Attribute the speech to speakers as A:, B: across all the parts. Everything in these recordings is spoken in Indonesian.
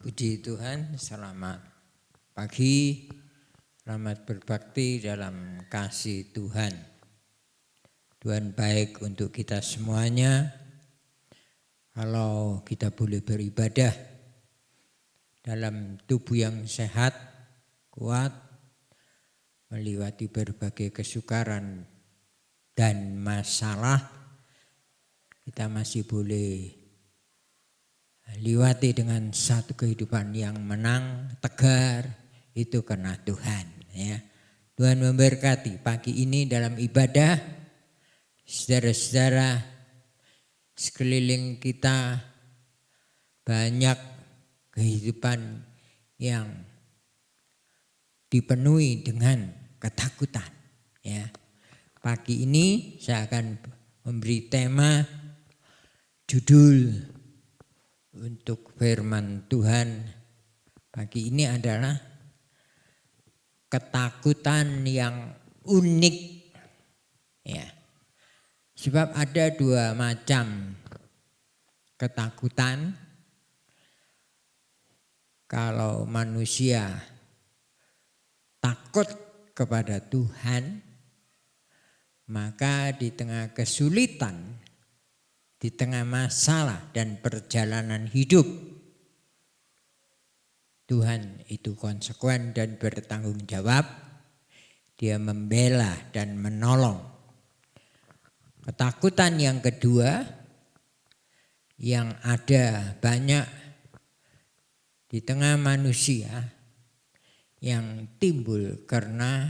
A: Puji Tuhan, selamat pagi, selamat berbakti dalam kasih Tuhan. Tuhan baik untuk kita semuanya. Kalau kita boleh beribadah dalam tubuh yang sehat, kuat, melewati berbagai kesukaran dan masalah, kita masih boleh lewati dengan satu kehidupan yang menang, tegar, itu karena Tuhan. Ya. Tuhan memberkati pagi ini dalam ibadah, saudara-saudara sekeliling kita banyak kehidupan yang dipenuhi dengan ketakutan. Ya. Pagi ini saya akan memberi tema judul untuk firman Tuhan pagi ini adalah ketakutan yang unik. Ya. Sebab ada dua macam ketakutan. Kalau manusia takut kepada Tuhan, maka di tengah kesulitan, di tengah masalah dan perjalanan hidup, Tuhan itu konsekuen dan bertanggung jawab. Dia membela dan menolong. Ketakutan yang kedua yang ada banyak di tengah manusia yang timbul karena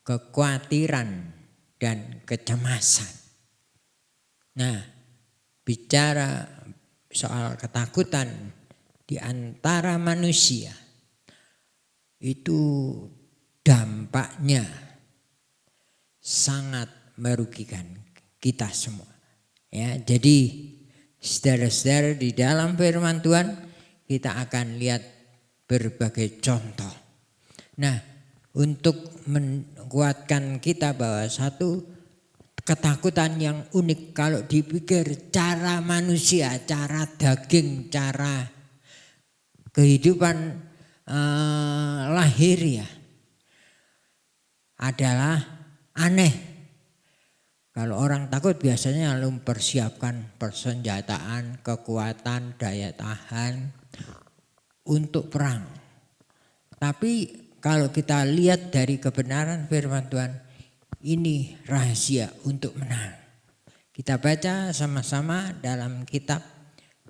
A: kekhawatiran dan kecemasan. Nah, bicara soal ketakutan di antara manusia, itu dampaknya sangat merugikan kita semua. Ya, jadi saudara-saudara di dalam firman Tuhan kita akan lihat berbagai contoh. Nah, untuk menguatkan kita bahwa satu ketakutan yang unik kalau dipikir cara manusia, cara daging, cara kehidupan lahiriah adalah aneh. Kalau orang takut biasanya mempersiapkan persenjataan, kekuatan, daya tahan untuk perang. Tapi kalau kita lihat dari kebenaran firman Tuhan, ini rahasia untuk menang. Kita baca sama-sama dalam kitab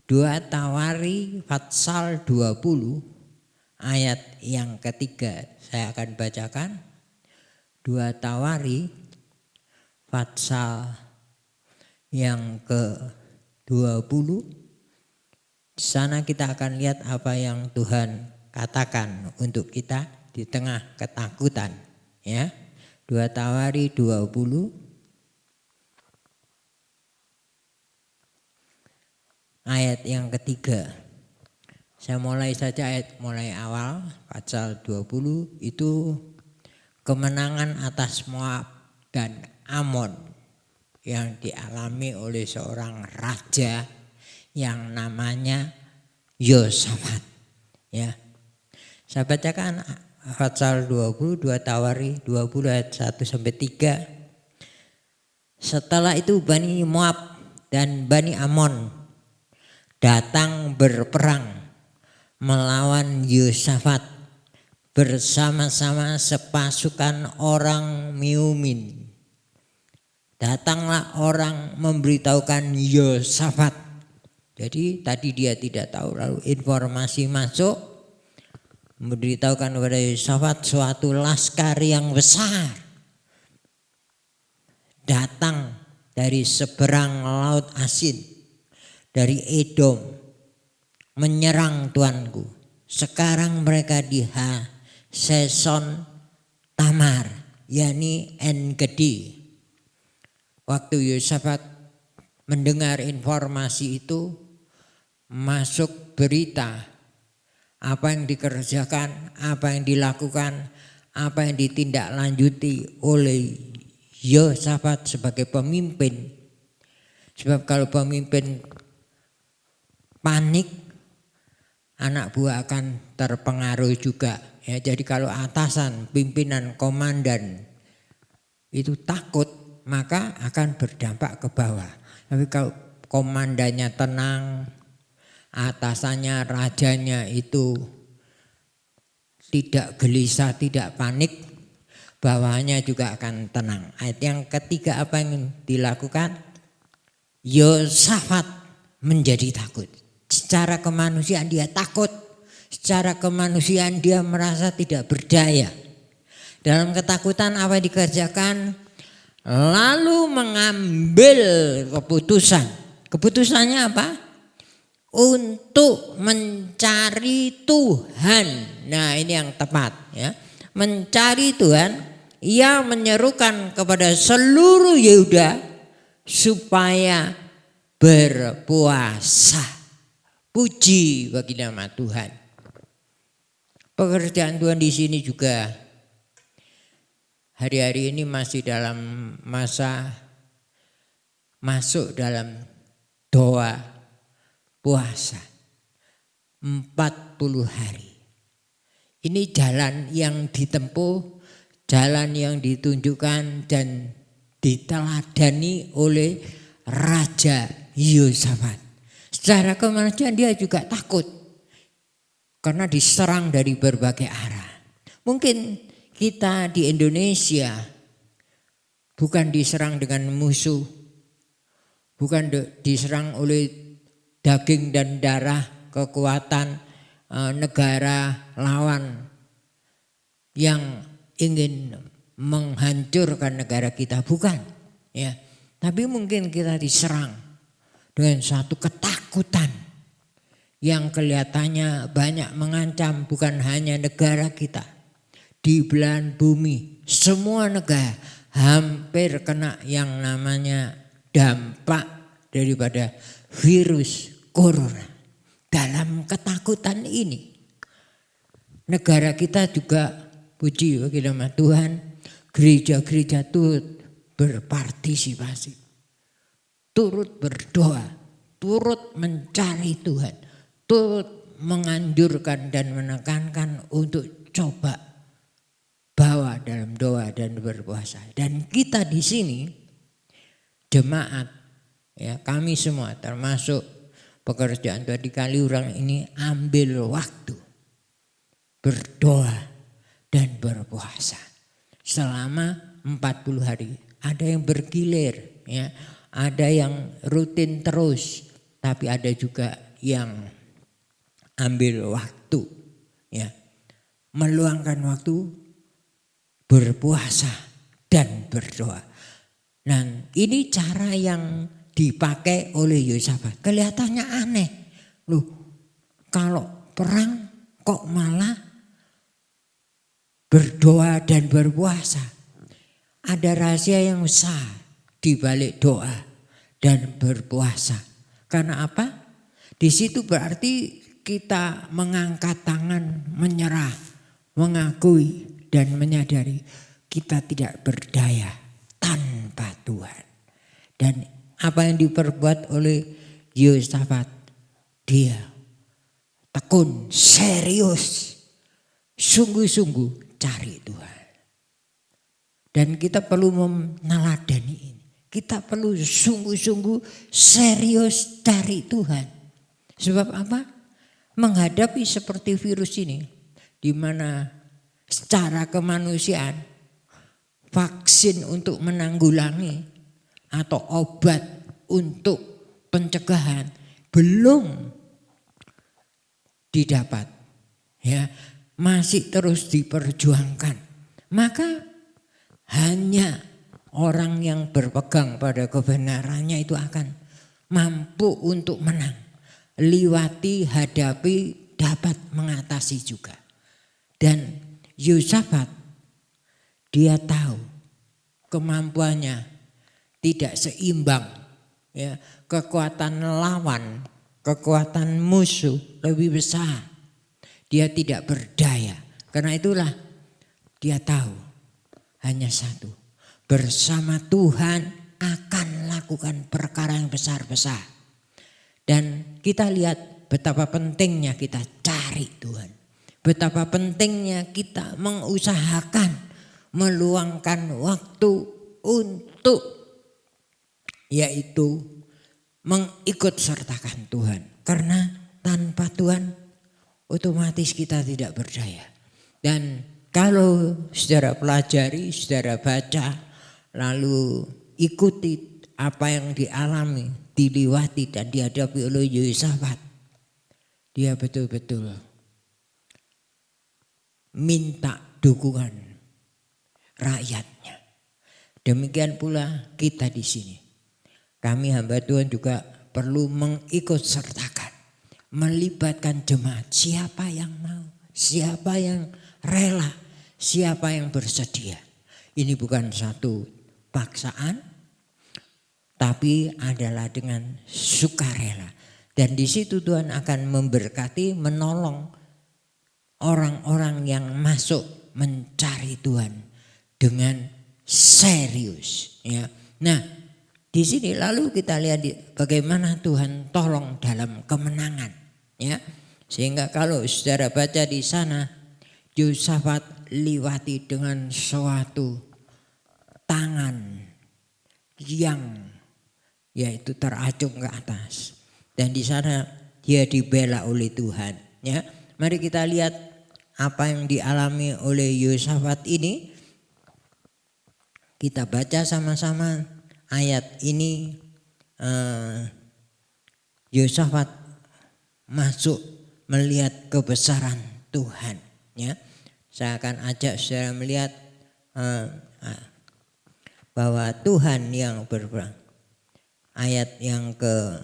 A: 2 Tawari pasal 20 ayat yang ketiga. Saya akan bacakan 2 Tawari pasal yang ke-20. Di sana kita akan lihat apa yang Tuhan katakan untuk kita di tengah ketakutan, ya. 2 Tawari 20 ayat yang ketiga. Saya mulai saja mulai awal pasal 20 itu kemenangan atas Moab dan Amon yang dialami oleh seorang raja yang namanya Yosafat. Ya. Saya bacakan pasal 22 Tawari 20 ayat 1 sampai 3. Setelah itu Bani Moab dan Bani Amon datang berperang melawan Yosafat bersama-sama sepasukan orang Miumin. Datanglah orang memberitahukan Yosafat. Jadi tadi dia tidak tahu, lalu informasi masuk memberitahukan kepada Yosafat suatu laskar yang besar datang dari seberang laut Asin, dari Edom, menyerang tuanku. Sekarang mereka di Haseson Tamar, yakni En-Gedi. Waktu Yosafat mendengar informasi itu, masuk berita apa yang dikerjakan, apa yang dilakukan, apa yang ditindaklanjuti oleh Yosafat sebagai pemimpin. Sebab kalau pemimpin panik, anak buah akan terpengaruh juga. Ya, jadi kalau atasan, pimpinan, komandan itu takut, maka akan berdampak ke bawah. Tapi kalau komandannya tenang, atasannya, rajanya itu tidak gelisah, tidak panik, bawahnya juga akan tenang. Ayat yang ketiga apa yang dilakukan? Yosafat menjadi takut. Secara kemanusiaan dia takut. Secara kemanusiaan dia merasa tidak berdaya. Dalam ketakutan apa yang dikerjakan? Lalu mengambil keputusan. Keputusannya apa? Untuk mencari Tuhan. Nah, ini yang tepat ya. Mencari Tuhan, ia menyerukan kepada seluruh Yehuda supaya berpuasa. Puji bagi nama Tuhan. Pekerjaan Tuhan di sini juga hari-hari ini masih dalam masa masuk dalam doa puasa 40 hari. Ini jalan yang ditempuh, jalan yang ditunjukkan dan diteladani oleh Raja Yosafat. Secara kemanusiaan dia juga takut karena diserang dari berbagai arah. Mungkin kita di Indonesia bukan diserang dengan musuh, bukan diserang oleh daging dan darah, kekuatan negara lawan yang ingin menghancurkan negara kita, bukan ya. Tapi mungkin kita diserang dengan suatu ketakutan yang kelihatannya banyak mengancam bukan hanya negara kita. Di belahan bumi semua negara hampir kena yang namanya dampak daripada virus corona. Dalam ketakutan ini negara kita juga, puji bagi nama Tuhan, gereja-gereja turut berpartisipasi, turut berdoa, turut mencari Tuhan, turut menganjurkan dan menekankan untuk coba bawa dalam doa dan berpuasa. Dan kita di sini jemaat ya, kami semua termasuk pekerjaan Tuhan di Kaliurang ini ambil waktu berdoa dan berpuasa selama 40 hari. Ada yang bergilir ya, ada yang rutin terus, tapi ada juga yang ambil waktu ya, meluangkan waktu berpuasa dan berdoa. Nah, ini cara yang dipakai oleh Yosafat. Kelihatannya aneh. Loh, kalau perang kok malah berdoa dan berpuasa? Ada rahasia yang besar di balik doa dan berpuasa. Karena apa? Di situ berarti kita mengangkat tangan, menyerah, mengakui dan menyadari kita tidak berdaya tanpa Tuhan. Dan apa yang diperbuat oleh Yosafat, dia tekun, serius, sungguh-sungguh cari Tuhan. Dan kita perlu meneladani ini. Kita perlu sungguh-sungguh serius cari Tuhan. Sebab apa? Menghadapi seperti virus ini, di mana secara kemanusiaan vaksin untuk menanggulangi atau obat untuk pencegahan belum didapat, ya, masih terus diperjuangkan. Maka hanya orang yang berpegang pada kebenarannya itu akan mampu untuk menang, liwati, hadapi, dapat mengatasi juga. Dan Yosafat dia tahu kemampuannya tidak seimbang, ya, kekuatan lawan, kekuatan musuh lebih besar. Dia tidak berdaya. Karena itulah dia tahu hanya satu, bersama Tuhan akan lakukan perkara yang besar-besar. Dan kita lihat betapa pentingnya kita cari Tuhan. Betapa pentingnya kita mengusahakan, meluangkan waktu untuk yaitu mengikut sertakan Tuhan. Karena tanpa Tuhan otomatis kita tidak berdaya. Dan kalau saudara pelajari, saudara baca, lalu ikuti apa yang dialami, diliwati dan dihadapi oleh Yehosafat, dia betul-betul minta dukungan rakyatnya. Demikian pula kita di sini. Kami hamba Tuhan juga perlu mengikut sertakan, melibatkan jemaat. Siapa yang mau, siapa yang rela, siapa yang bersedia. Ini bukan satu paksaan, tapi adalah dengan sukarela. Dan di situ Tuhan akan memberkati, menolong orang-orang yang masuk mencari Tuhan dengan serius. Ya. Nah, di sini lalu kita lihat bagaimana Tuhan tolong dalam kemenangan. Ya. Sehingga kalau saudara baca di sana, Yehosafat liwati dengan suatu tangan yang yaitu teracung ke atas. Dan di sana dia dibela oleh Tuhan. Ya. Mari kita lihat apa yang dialami oleh Yehosafat ini. Kita baca sama-sama ayat ini. Yehosafat masuk melihat kebesaran Tuhan. Ya, saya akan ajak saudara melihat bahwa Tuhan yang berperang. Ayat yang ke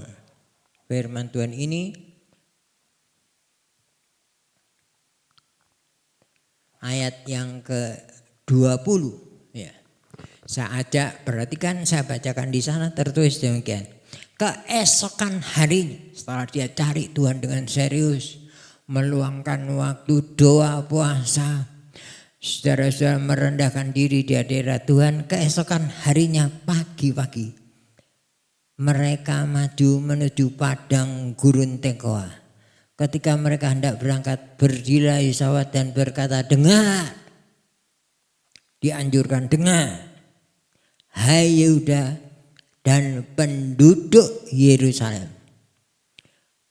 A: firman Tuhan ini. Ayat yang ke-20 ya. Saya ajak perhatikan, saya bacakan di sana tertulis demikian. Keesokan harinya setelah dia cari Tuhan dengan serius, meluangkan waktu doa puasa, saudara-saudara merendahkan diri di hadirat Tuhan. Keesokan harinya pagi-pagi mereka maju menuju padang gurun Tekoa. Ketika mereka hendak berangkat, berdirilah Yehosafat dan berkata, dengar, dianjurkan dengar, hai Yehuda dan penduduk Yerusalem,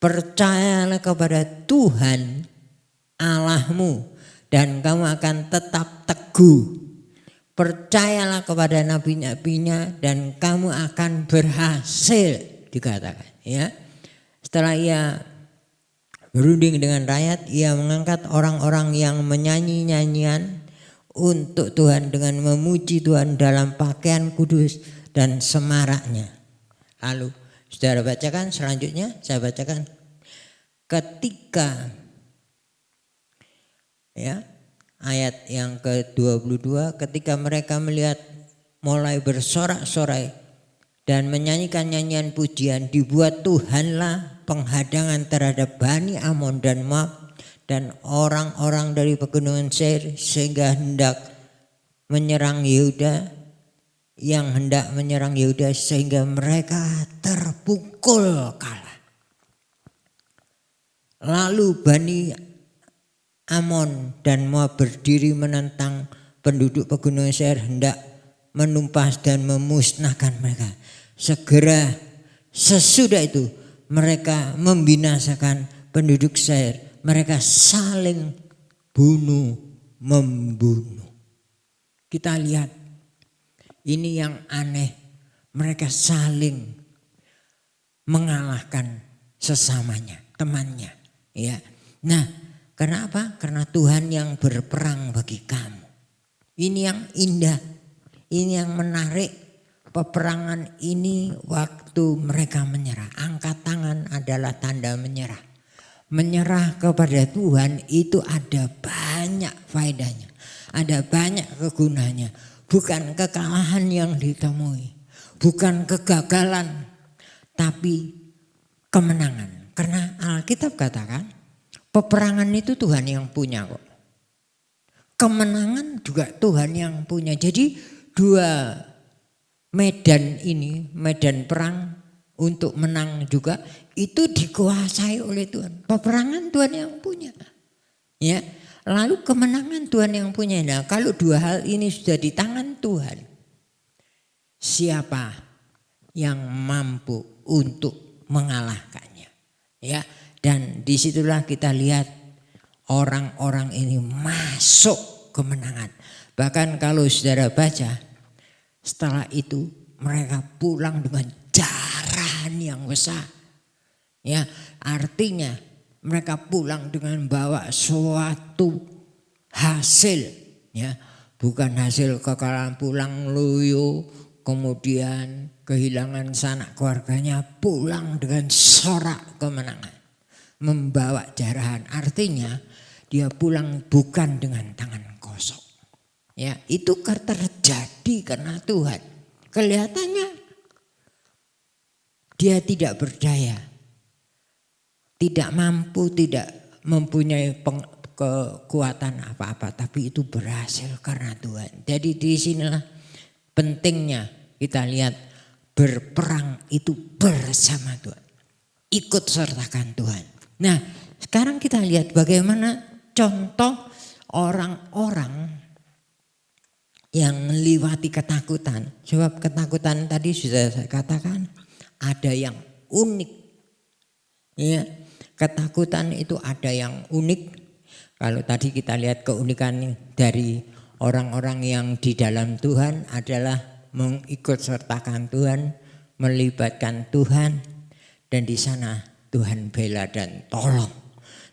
A: percayalah kepada Tuhan Allahmu dan kamu akan tetap teguh. Percayalah kepada nabi-nabinya dan kamu akan berhasil, dikatakan. Ya, setelah ia berunding dengan rakyat, ia mengangkat orang-orang yang menyanyi nyanyian untuk Tuhan dengan memuji Tuhan dalam pakaian kudus dan semaraknya. Lalu saudara bacakan selanjutnya, saya bacakan. Ketika ya, ayat yang ke-22, ketika mereka melihat mulai bersorak-sorai dan menyanyikan nyanyian pujian, dibuat Tuhanlah penghadangan terhadap Bani Amon dan Moab dan orang-orang dari pegunungan Seir sehingga hendak menyerang Yehuda, sehingga mereka terpukul kalah. Lalu Bani Amon dan Moab berdiri menentang penduduk pegunungan Seir, hendak menumpas dan memusnahkan mereka. Segera sesudah itu mereka membinasakan penduduk Seir. Mereka saling membunuh. Kita lihat ini yang aneh. Mereka saling mengalahkan sesamanya, temannya. Ya. Nah, kenapa? Karena Tuhan yang berperang bagi kamu. Ini yang indah, ini yang menarik. Peperangan ini waktu mereka menyerah. Angkat tangan adalah tanda menyerah. Menyerah kepada Tuhan itu ada banyak faedahnya. Ada banyak kegunaannya. Bukan kekalahan yang ditemui. Bukan kegagalan. Tapi kemenangan. Karena Alkitab katakan peperangan itu Tuhan yang punya kok. Kemenangan juga Tuhan yang punya. Jadi dua medan ini, medan perang untuk menang juga itu dikuasai oleh Tuhan. Peperangan Tuhan yang punya. Ya, lalu kemenangan Tuhan yang punya. Nah, kalau dua hal ini sudah di tangan Tuhan, siapa yang mampu untuk mengalahkannya? Ya, dan disitulah kita lihat orang-orang ini masuk kemenangan. Bahkan kalau saudara baca, setelah itu mereka pulang dengan jarahan yang besar. Ya, artinya mereka pulang dengan bawa suatu hasil, ya, bukan hasil kekalahan, pulang loyo, kemudian kehilangan sanak keluarganya, pulang dengan sorak kemenangan, membawa jarahan. Artinya dia pulang bukan dengan tangan kosong. Ya, itu terjadi karena Tuhan. Kelihatannya dia tidak berdaya, tidak mampu, tidak mempunyai kekuatan apa-apa, tapi itu berhasil karena Tuhan. Jadi di sinilah pentingnya kita lihat berperang itu bersama Tuhan, ikut sertakan Tuhan. Nah, sekarang kita lihat bagaimana contoh orang-orang yang melewati ketakutan. Sebab ketakutan tadi sudah saya katakan ada yang unik. Ya, ketakutan itu ada yang unik. Kalau tadi kita lihat keunikan dari orang-orang yang di dalam Tuhan adalah mengikut sertakan Tuhan, melibatkan Tuhan, dan di sana Tuhan bela dan tolong,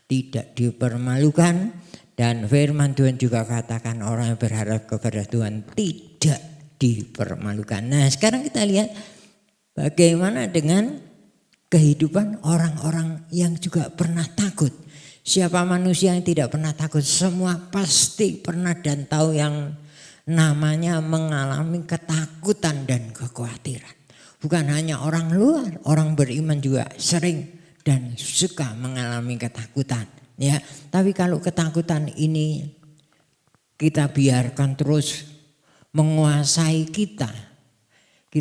A: tidak dipermalukan. Dan firman Tuhan juga katakan orang yang berharap kepada Tuhan tidak dipermalukan. Nah, sekarang kita lihat bagaimana dengan kehidupan orang-orang yang juga pernah takut. Siapa manusia yang tidak pernah takut? Semua pasti pernah dan tahu yang namanya mengalami ketakutan dan kekhawatiran. Bukan hanya orang luar, orang beriman juga sering dan suka mengalami ketakutan. Ya, tapi kalau ketakutan ini kita biarkan terus menguasai kita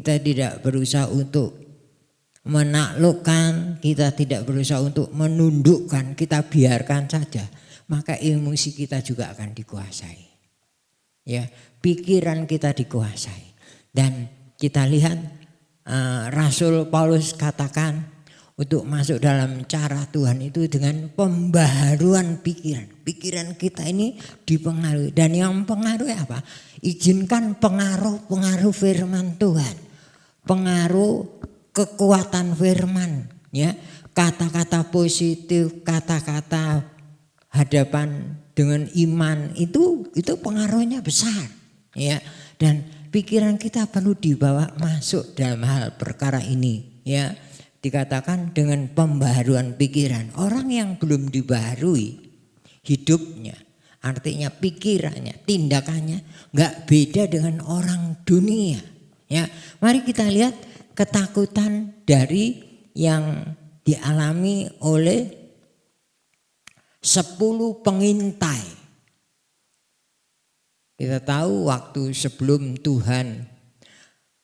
A: tidak berusaha untuk menaklukkan, kita tidak berusaha untuk menundukkan, kita biarkan saja, maka emosi kita juga akan dikuasai. Ya, pikiran kita dikuasai. Dan kita lihat Rasul Paulus katakan untuk masuk dalam cara Tuhan itu dengan pembaharuan pikiran. Pikiran kita ini dipengaruhi. Dan yang mempengaruhi apa? Izinkan pengaruh firman Tuhan. Pengaruh kekuatan firman. Ya, kata-kata positif, kata-kata hadapan dengan iman itu pengaruhnya besar. Ya, dan pikiran kita perlu dibawa masuk dalam hal perkara ini. Ya. Dikatakan dengan pembaharuan pikiran. Orang yang belum dibaharui hidupnya, artinya pikirannya, tindakannya nggak beda dengan orang dunia. Ya, mari kita lihat ketakutan dari yang dialami oleh 10 pengintai. Kita tahu waktu sebelum Tuhan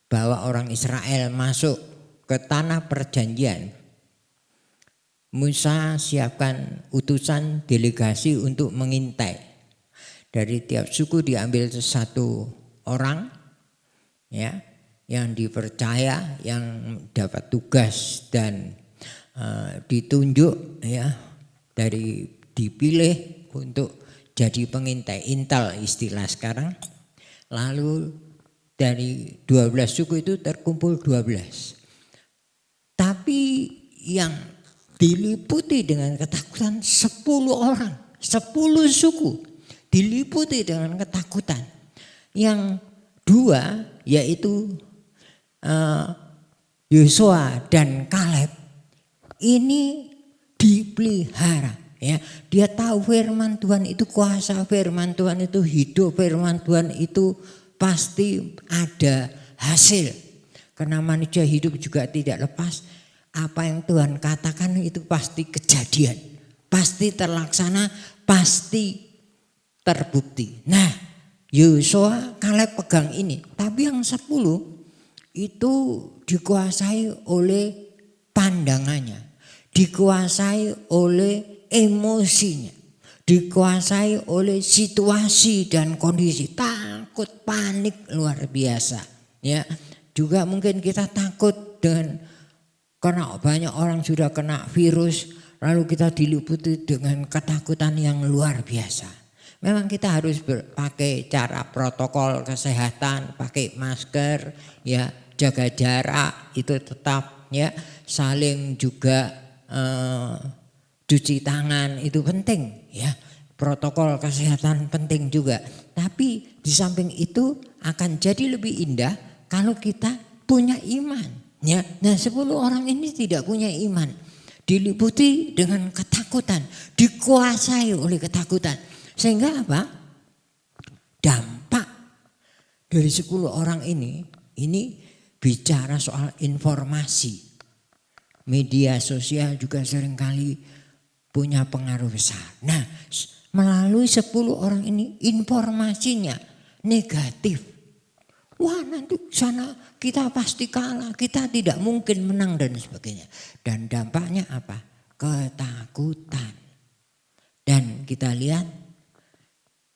A: bawa orang Israel masuk ke tanah perjanjian, Musa siapkan utusan delegasi untuk mengintai. Dari tiap suku diambil satu orang, ya, yang dipercaya, yang dapat tugas dan ditunjuk, ya, dari dipilih untuk jadi pengintai, intel istilah sekarang. Lalu dari 12 suku itu terkumpul 12. Tapi yang diliputi dengan ketakutan 10 orang, 10 suku diliputi dengan ketakutan. Yang 2 yaitu Yosua dan Kaleb ini dipelihara. Ya, dia tahu firman Tuhan itu kuasa, firman Tuhan itu hidup, firman Tuhan itu pasti ada hasil. Karena manusia hidup juga tidak lepas, apa yang Tuhan katakan itu pasti kejadian, pasti terlaksana, pasti terbukti. Nah, Yosua, Kaleb pegang ini, tapi yang 10 itu dikuasai oleh pandangannya, dikuasai oleh emosinya, dikuasai oleh situasi dan kondisi, takut, panik luar biasa. Ya, juga mungkin kita takut karena banyak orang sudah kena virus, lalu kita diliputi dengan ketakutan yang luar biasa. Memang kita harus pakai cara protokol kesehatan, pakai masker, ya, jaga jarak itu tetap, ya, saling juga cuci tangan itu penting, ya. Protokol kesehatan penting juga. Tapi di samping itu akan jadi lebih indah kalau kita punya iman, ya. Nah, 10 orang ini tidak punya iman, diliputi dengan ketakutan, dikuasai oleh ketakutan. Sehingga apa? Dampak dari 10 orang ini bicara soal informasi. Media sosial juga seringkali punya pengaruh besar. Nah, melalui 10 orang ini informasinya negatif. Wah, nanti sana kita pasti kalah, kita tidak mungkin menang dan sebagainya. Dan dampaknya apa? Ketakutan. Dan kita lihat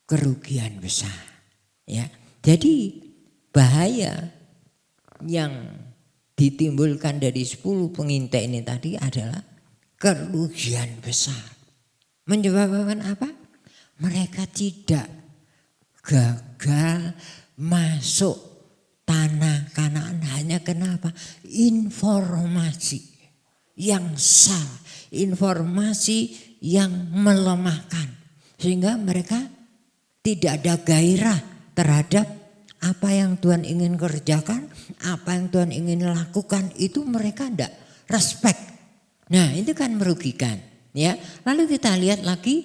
A: kerugian besar, ya. Jadi bahaya yang ditimbulkan dari 10 pengintai ini tadi adalah kerugian besar. Menyebabkan apa? Mereka tidak gagal masuk tanah Kanaan hanya kenapa? Informasi yang salah, informasi yang melemahkan, sehingga mereka tidak ada gairah terhadap apa yang Tuhan ingin kerjakan, apa yang Tuhan ingin lakukan, itu mereka tidak respect. Nah, itu kan merugikan, ya. Lalu kita lihat lagi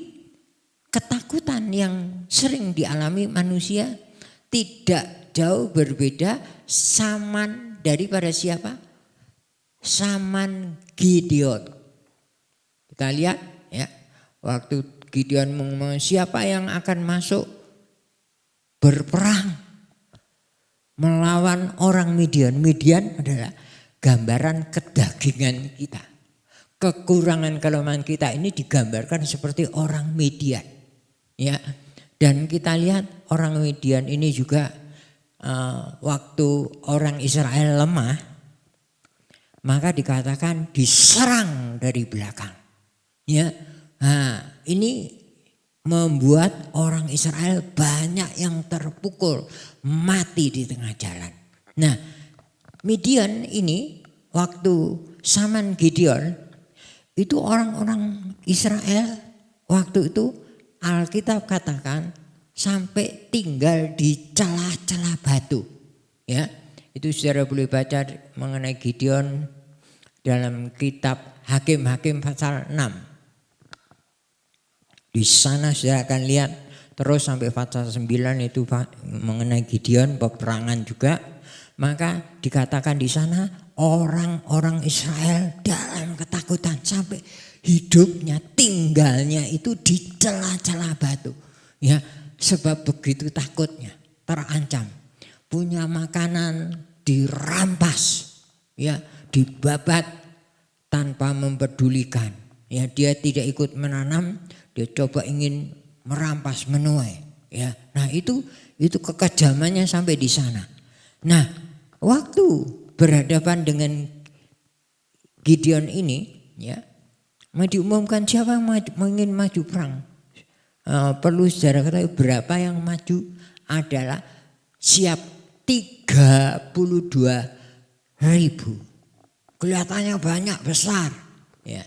A: ketakutan yang sering dialami manusia tidak jauh berbeda zaman daripada siapa? Zaman Gideon. Kita lihat, ya, waktu Gideon mengumumkan siapa yang akan masuk berperang melawan orang Midian. Midian adalah gambaran kedagingan kita. Kekurangan kelemahan kita ini digambarkan seperti orang Midian, ya. Dan kita lihat orang Midian ini juga waktu orang Israel lemah, maka dikatakan diserang dari belakang, ya. Nah, ini membuat orang Israel banyak yang terpukul, mati di tengah jalan. Nah, Midian ini waktu zaman Gideon itu orang-orang Israel waktu itu Alkitab katakan sampai tinggal di celah-celah batu, ya. Itu saudara boleh baca mengenai Gideon dalam kitab Hakim-Hakim pasal 6. Di sana saya akan lihat terus sampai pasal 9 itu mengenai Gideon, peperangan juga. Maka dikatakan di sana orang-orang Israel dalam ketakutan sampai hidupnya, tinggalnya itu di celah-celah batu. Ya, sebab begitu takutnya, terancam. Punya makanan dirampas, ya, dibabat tanpa mempedulikan. Ya, dia tidak ikut menanam, dia coba ingin merampas, menuai, ya. Nah, itu kekejamannya sampai di sana. Nah, waktu berhadapan dengan Gideon ini, ya, mau diumumkan siapa yang ingin maju perang. Perlu saudara ketahui berapa yang maju adalah siap 32.000. Kelihatannya banyak, besar, ya.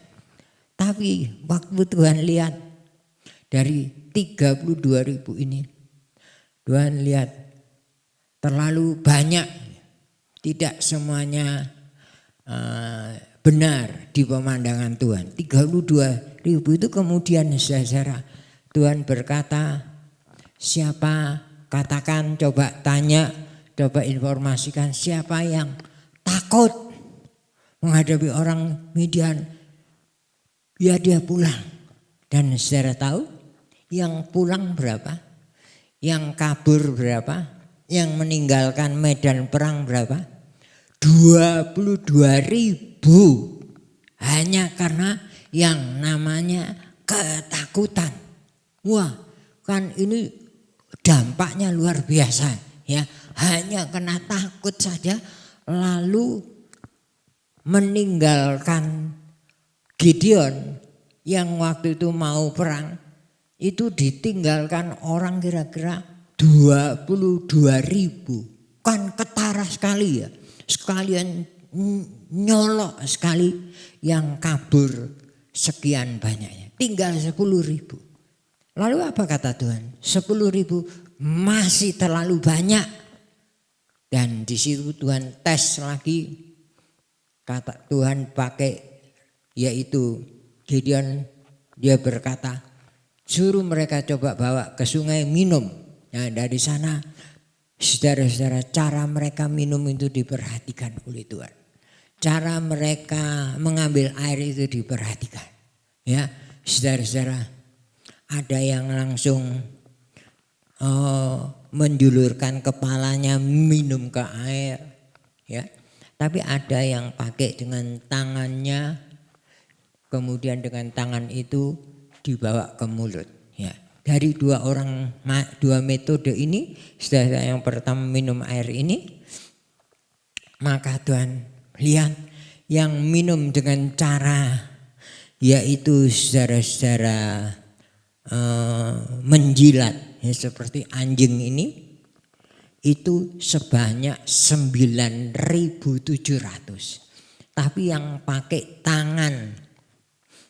A: Tapi waktu Tuhan lihat dari 32.000 ini, Tuhan lihat terlalu banyak, tidak semuanya benar di pemandangan Tuhan. 32.000 itu kemudian saudara, Tuhan berkata, siapa, katakan, coba tanya, coba informasikan siapa yang takut menghadapi orang Midian, ya dia pulang. Dan saudara tahu yang pulang berapa? Yang kabur berapa? Yang meninggalkan medan perang berapa? 22.000. hanya karena yang namanya ketakutan. Wah, kan ini dampaknya luar biasa ya. Hanya karena takut saja lalu meninggalkan Gideon yang waktu itu mau perang, itu ditinggalkan orang kira-kira 22.000. Kan ketara sekali ya. Sekalian nyolok sekali yang kabur sekian banyaknya. Tinggal 10.000. Lalu apa kata Tuhan? 10.000 masih terlalu banyak. Dan di situ Tuhan tes lagi. Kata Tuhan pakai yaitu Gideon, dia berkata, suruh mereka coba bawa ke sungai minum. Nah, dari sana saudara-saudara, cara mereka minum itu diperhatikan oleh Tuhan. Cara mereka mengambil air itu diperhatikan. Ya, saudara-saudara, ada yang langsung menjulurkan kepalanya minum ke air, ya. Tapi ada yang pakai dengan tangannya, kemudian dengan tangan itu dibawa ke mulut. Ya, dari dua metode ini, saudara, yang pertama minum air ini, maka Tuhan lihat yang minum dengan cara yaitu saudara-saudara menjilat ya, seperti anjing ini, itu sebanyak 9.700. Tapi yang pakai tangan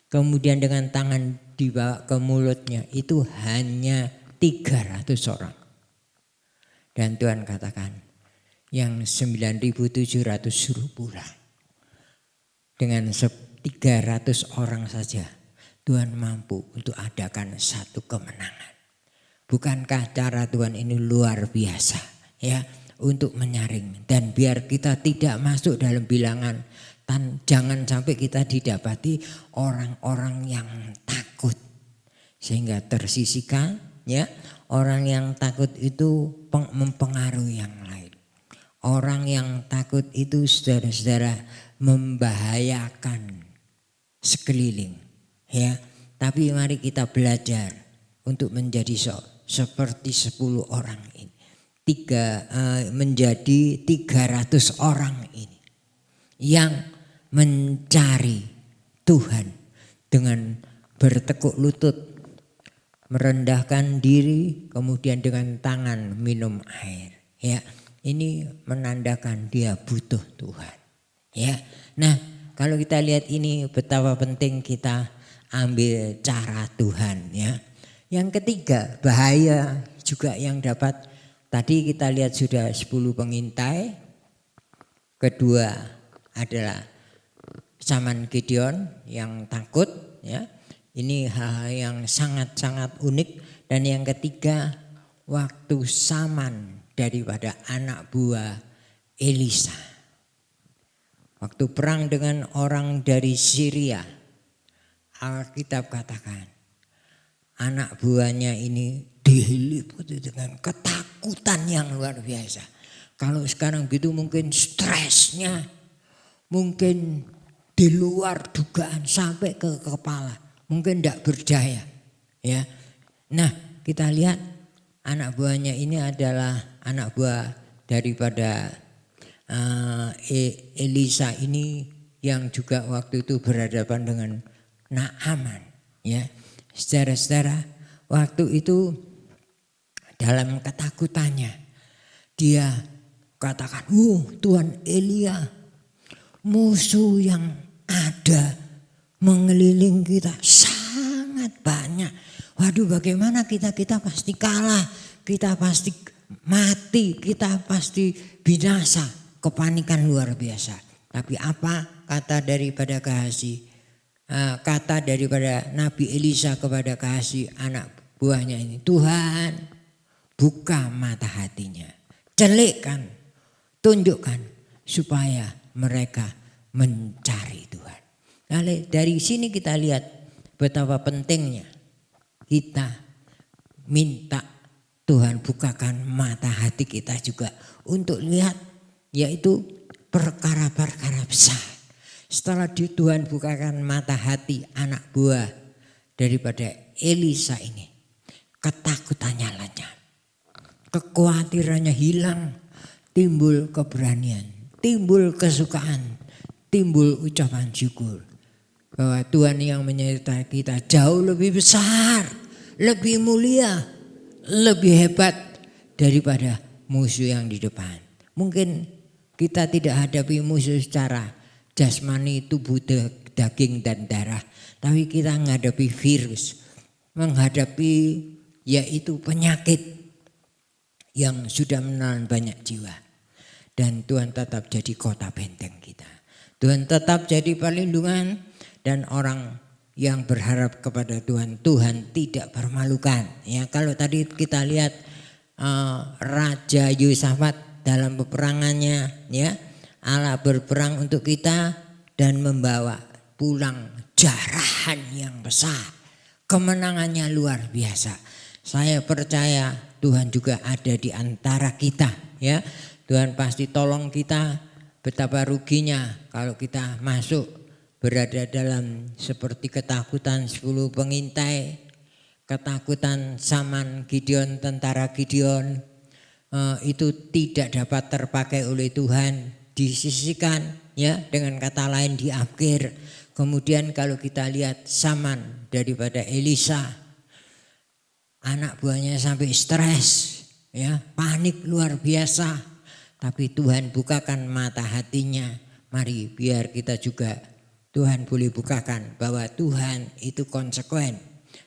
A: kemudian dengan tangan dibawa ke mulutnya itu hanya 300 orang. Dan Tuhan katakan yang 9.700 suruh pulang. Dengan 300 orang saja Tuhan mampu untuk adakan satu kemenangan. Bukankah cara Tuhan ini luar biasa ya, untuk menyaring. Dan biar kita tidak masuk dalam bilangan, jangan sampai kita didapati orang-orang yang takut sehingga tersisihkan ya. Orang yang takut itu mempengaruhi yang lain. Orang yang takut itu saudara-saudara membahayakan sekeliling ya. Tapi mari kita belajar untuk menjadi seperti 10 orang ini. Menjadi 300 orang ini yang mencari Tuhan dengan bertekuk lutut, merendahkan diri, kemudian dengan tangan minum air. Ya, ini menandakan dia butuh Tuhan. Ya, nah kalau kita lihat ini betapa penting kita ambil cara Tuhan. Ya, yang ketiga bahaya juga yang dapat. Tadi kita lihat sudah 10 pengintai. Kedua adalah zaman Gideon yang takut ya. Ini hal-hal yang sangat-sangat unik. Dan yang ketiga waktu zaman daripada anak buah Elisa. Waktu perang dengan orang dari Syria. Alkitab katakan anak buahnya ini diliputi dengan ketakutan yang luar biasa. Kalau sekarang gitu mungkin stresnya mungkin di luar dugaan sampai ke kepala. Mungkin tidak berdaya. Ya. Nah kita lihat anak buahnya ini adalah anak buah daripada Elisa ini yang juga waktu itu berhadapan dengan Naaman. Ya. Saudara-saudara, waktu itu dalam ketakutannya dia katakan, Tuhan Elia, musuh yang ada mengeliling kita sangat banyak. Waduh, bagaimana kita pasti kalah, kita pasti mati, kita pasti binasa. Kepanikan luar biasa. Tapi apa kata daripada Nabi Elisa kepada Gehazi anak buahnya ini? Tuhan, buka mata hatinya, celikkan, tunjukkan supaya mereka mencari Tuhan. Dari sini kita lihat betapa pentingnya kita minta Tuhan bukakan mata hati kita juga untuk lihat yaitu perkara-perkara besar. Setelah Tuhan bukakan mata hati anak buah daripada Elisa ini, ketakutannya lenyap, kekhawatirannya hilang, timbul keberanian, timbul kesukaan, timbul ucapan syukur. Bahwa Tuhan yang menyertai kita jauh lebih besar, lebih mulia, lebih hebat daripada musuh yang di depan. Mungkin kita tidak hadapi musuh secara jasmani, tubuh, daging dan darah, tapi kita menghadapi virus, menghadapi yaitu penyakit yang sudah menelan banyak jiwa. Dan Tuhan tetap jadi kota benteng kita. Tuhan tetap jadi perlindungan, dan orang yang berharap kepada Tuhan, Tuhan tidak permalukan. Ya, kalau tadi kita lihat Raja Yosafat dalam peperangannya, ya, Allah berperang untuk kita dan membawa pulang jarahan yang besar. Kemenangannya luar biasa. Saya percaya Tuhan juga ada di antara kita, ya. Tuhan pasti tolong kita. Betapa ruginya kalau kita masuk berada dalam seperti ketakutan 10 pengintai, ketakutan zaman Gideon, tentara Gideon, itu tidak dapat terpakai oleh Tuhan. Disisihkan, ya, dengan kata lain di akhir. Kemudian kalau kita lihat zaman daripada Elisa, anak buahnya sampai stres, ya, panik luar biasa. Tapi Tuhan bukakan mata hatinya. Mari biar kita juga Tuhan boleh bukakan bahwa Tuhan itu konsekuen.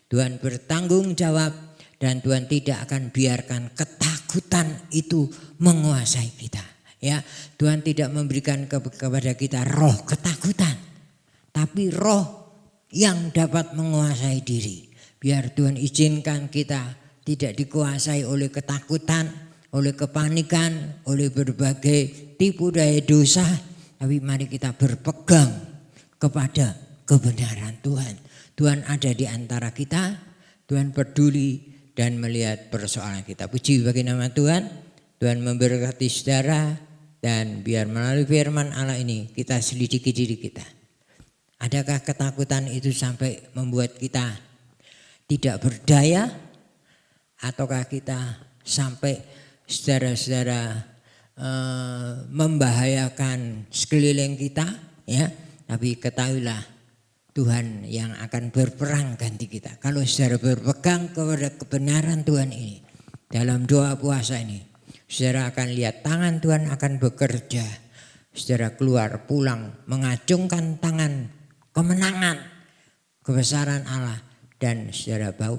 A: Tuhan bertanggung jawab, dan Tuhan tidak akan biarkan ketakutan itu menguasai kita. Ya, Tuhan tidak memberikan kepada kita roh ketakutan, tapi roh yang dapat menguasai diri. Biar Tuhan izinkan kita tidak dikuasai oleh ketakutan, oleh kepanikan, oleh berbagai tipu daya dosa. Tapi mari kita berpegang kepada kebenaran Tuhan. Tuhan ada di antara kita, Tuhan peduli dan melihat persoalan kita. Puji bagi nama Tuhan. Tuhan memberkati saudara, dan biar melalui firman Allah ini kita selidiki diri kita. Adakah ketakutan itu sampai membuat kita tidak berdaya, ataukah kita sampai saudara-saudara membahayakan sekeliling kita, ya? Tapi ketahuilah Tuhan yang akan berperang ganti kita. Kalau saudara berpegang kepada kebenaran Tuhan ini dalam doa puasa ini, saudara akan lihat tangan Tuhan akan bekerja. Saudara keluar pulang mengacungkan tangan kemenangan, kebesaran Allah, dan saudara bau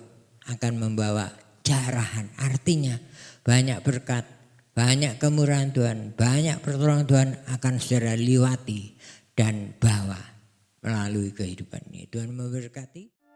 A: akan membawa jarahan. Artinya banyak berkat, banyak kemurahan Tuhan, banyak pertolongan Tuhan akan saudara liwati dan bawa melalui kehidupan ini. Tuhan memberkati.